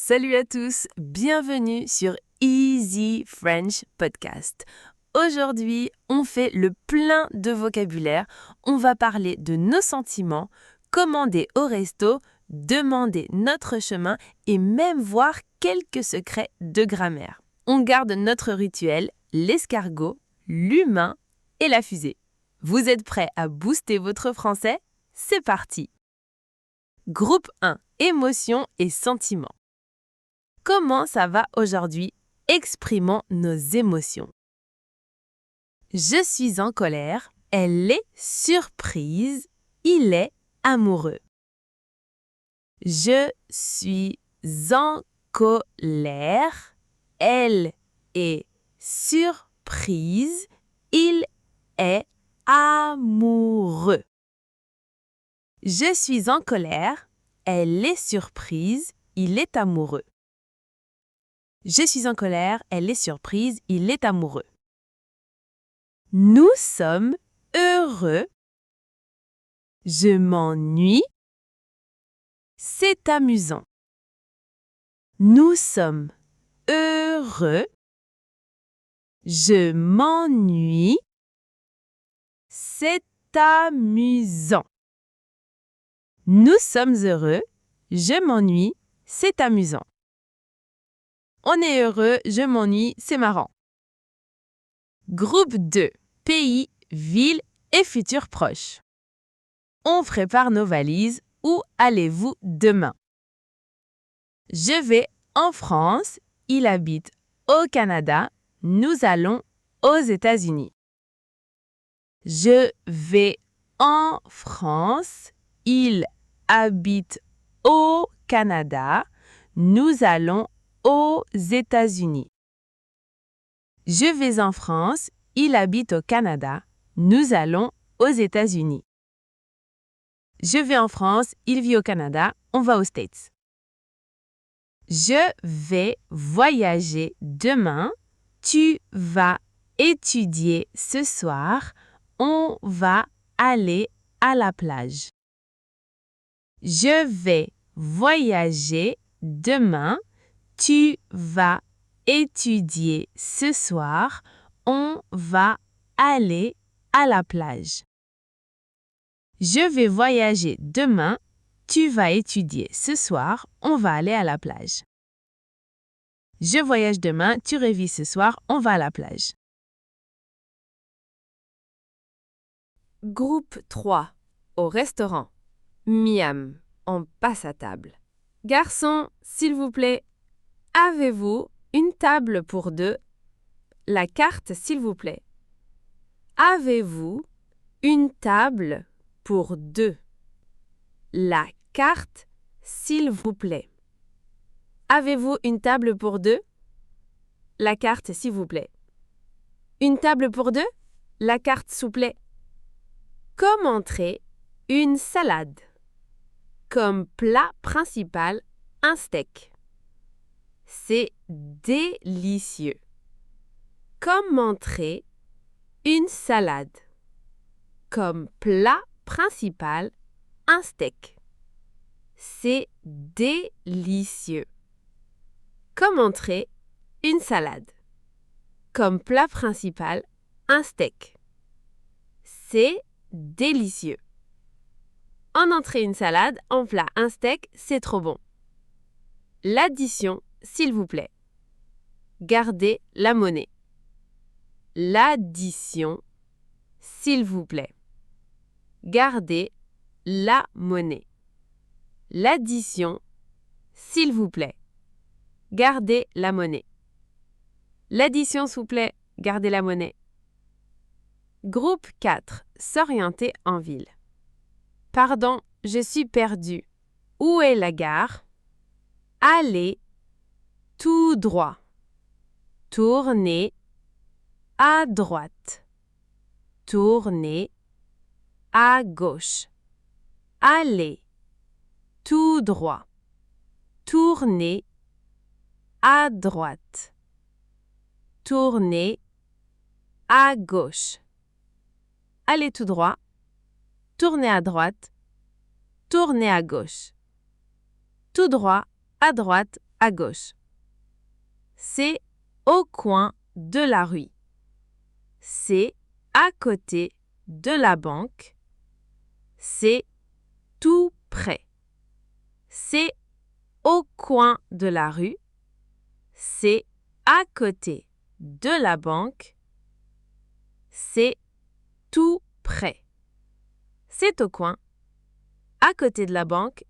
Salut à tous, bienvenue sur Easy French Podcast. Aujourd'hui, on fait le plein de vocabulaire. On va parler de nos sentiments, commander au resto, demander notre chemin et même voir quelques secrets de grammaire. On garde notre rituel, l'escargot, l'humain et la fusée. Vous êtes prêts à booster votre français? C'est parti! Groupe 1, émotions et sentiments. Comment ça va aujourd'hui? Exprimons nos émotions. Je suis en colère, elle est surprise, il est amoureux. Je suis en colère, elle est surprise, il est amoureux. Je suis en colère, elle est surprise, il est amoureux. Je suis en colère, elle est surprise, il est amoureux. Nous sommes heureux. Je m'ennuie. C'est amusant. Nous sommes heureux. Je m'ennuie. C'est amusant. Nous sommes heureux. Je m'ennuie. C'est amusant. On est heureux, je m'ennuie, c'est marrant. Groupe 2. Pays, ville et futurs proches. On prépare nos valises. Où allez-vous demain? Je vais en France. Il habite au Canada. Nous allons aux États-Unis. Je vais en France. Il habite au Canada. Nous allons aux États-Unis. Je vais en France, il habite au Canada. Nous allons aux États-Unis. Je vais en France, il vit au Canada. On va aux States. Je vais voyager demain. Tu vas étudier ce soir. On va aller à la plage. Je vais voyager demain. Tu vas étudier ce soir. On va aller à la plage. Je vais voyager demain. Tu vas étudier ce soir. On va aller à la plage. Je voyage demain. Tu révises ce soir. On va à la plage. Groupe 3. Au restaurant. Miam, on passe à table. Garçon, s'il vous plaît. Avez-vous une table pour deux? La carte, s'il vous plaît. Avez-vous une table pour deux? La carte, s'il vous plaît. Avez-vous une table pour deux? La carte, s'il vous plaît. Une table pour deux? La carte, s'il vous plaît. Comme entrée, une salade. Comme plat principal, un steak. C'est délicieux. Comme entrée, une salade. Comme plat principal, un steak. C'est délicieux. Comme entrée, une salade. Comme plat principal, un steak. C'est délicieux. En entrée, une salade, en plat, un steak, c'est trop bon. L'addition, s'il vous plaît. Gardez la monnaie. L'addition, s'il vous plaît. Gardez la monnaie. L'addition, s'il vous plaît. Gardez la monnaie. L'addition, s'il vous plaît. Gardez la monnaie. Groupe 4. S'orienter en ville. Pardon, je suis perdu. Où est la gare? Allez tout droit. Tournez à droite. Tournez à gauche. Allez tout droit. Tournez à droite. Tournez à gauche. Allez tout droit. Tournez à droite. Tournez à gauche. Tout droit, à droite, à gauche. C'est au coin de la rue. C'est à côté de la banque. C'est tout près. C'est au coin de la rue. C'est à côté de la banque. C'est tout près. C'est au coin. À côté de la banque,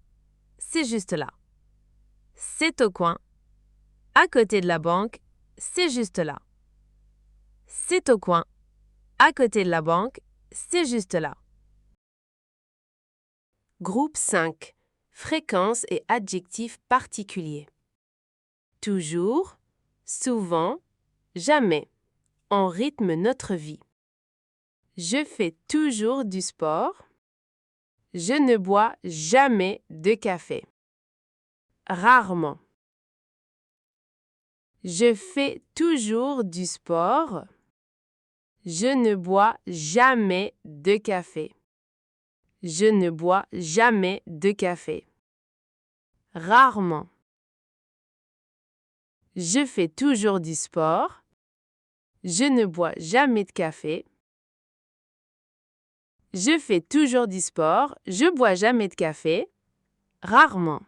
c'est juste là. C'est au coin. À côté de la banque, c'est juste là. C'est au coin. À côté de la banque, c'est juste là. Groupe 5. Fréquences et adjectifs particuliers. Toujours, souvent, jamais. On rythme notre vie. Je fais toujours du sport. Je ne bois jamais de café. Rarement. Je fais toujours du sport. Je ne bois jamais de café. Je ne bois jamais de café. Rarement. Je fais toujours du sport. Je ne bois jamais de café. Je fais toujours du sport. Je bois jamais de café. Rarement.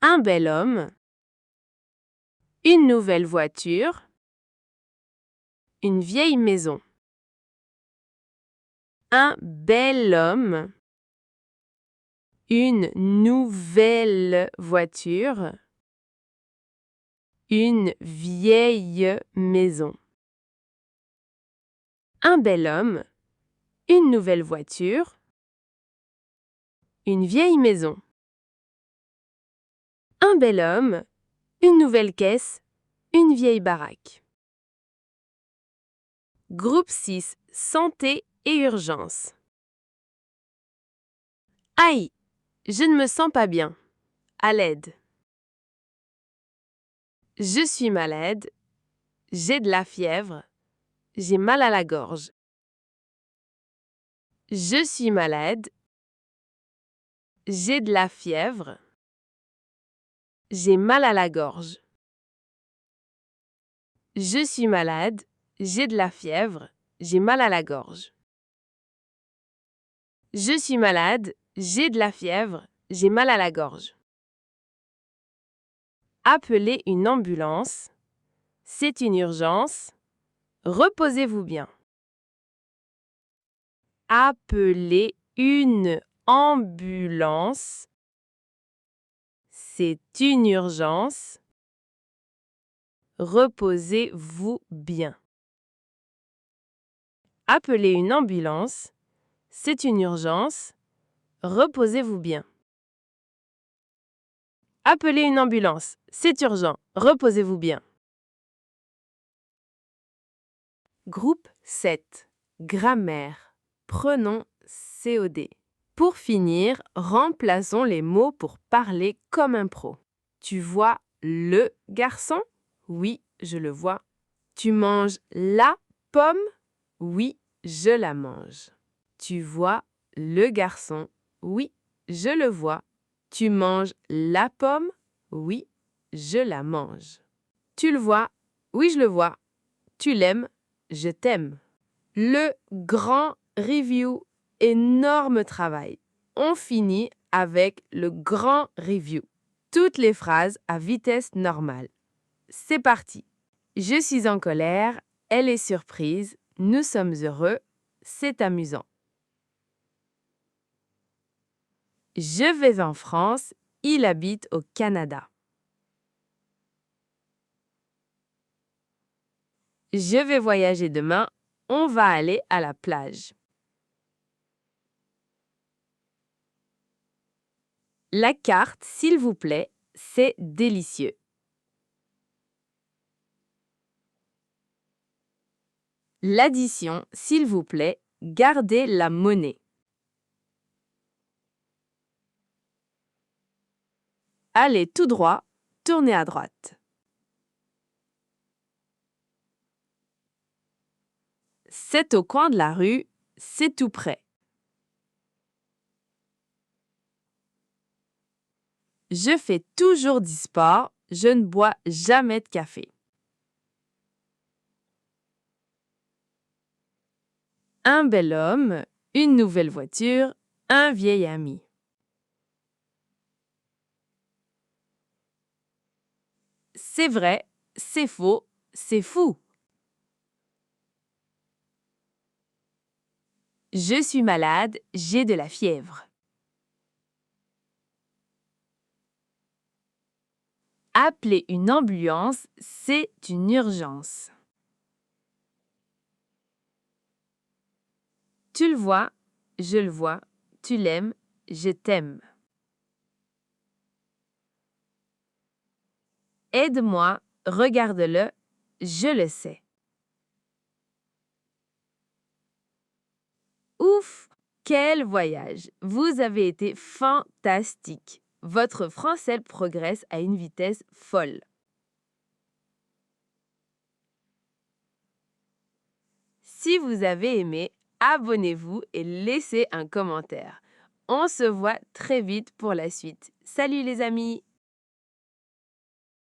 Un bel homme. Une nouvelle voiture. Une vieille maison. Un bel homme. Une nouvelle voiture. Une vieille maison. Un bel homme. Une nouvelle voiture. Une vieille maison. Un bel homme. Une nouvelle caisse. Une vieille baraque. Groupe 6. Santé et urgence. Aïe, je ne me sens pas bien. À l'aide. Je suis malade. J'ai de la fièvre. J'ai mal à la gorge. Je suis malade. J'ai de la fièvre. J'ai mal à la gorge. Je suis malade. J'ai de la fièvre. J'ai mal à la gorge. Je suis malade. J'ai de la fièvre. J'ai mal à la gorge. Appelez une ambulance. C'est une urgence. Reposez-vous bien. Appelez une ambulance. C'est une urgence. Reposez-vous bien. Appelez une ambulance. C'est une urgence. Reposez-vous bien. Appelez une ambulance. C'est urgent. Reposez-vous bien. Groupe 7. Grammaire. Prenons COD. Pour finir, remplaçons les mots pour parler comme un pro. Tu vois le garçon? Oui, je le vois. Tu manges la pomme? Oui, je la mange. Tu vois le garçon? Oui, je le vois. Tu manges la pomme? Oui, je la mange. Tu le vois? Oui, je le vois. Tu l'aimes? Je t'aime. Le grand review. Énorme travail. On finit avec le grand review. Toutes les phrases à vitesse normale. C'est parti. Je suis en colère, elle est surprise, nous sommes heureux, c'est amusant. Je vais en France, il habite au Canada. Je vais voyager demain, on va aller à la plage. La carte, s'il vous plaît, c'est délicieux. L'addition, s'il vous plaît, gardez la monnaie. Allez tout droit, tournez à droite. C'est au coin de la rue, c'est tout près. Je fais toujours du sport. Je ne bois jamais de café. Un bel homme, une nouvelle voiture, un vieil ami. C'est vrai, c'est faux, c'est fou. Je suis malade, j'ai de la fièvre. Appeler une ambulance, c'est une urgence. Tu le vois, je le vois, tu l'aimes, je t'aime. Aide-moi, regarde-le, je le sais. Ouf! Quel voyage! Vous avez été fantastique. Votre français progresse à une vitesse folle. Si vous avez aimé, abonnez-vous et laissez un commentaire. On se voit très vite pour la suite. Salut les amis!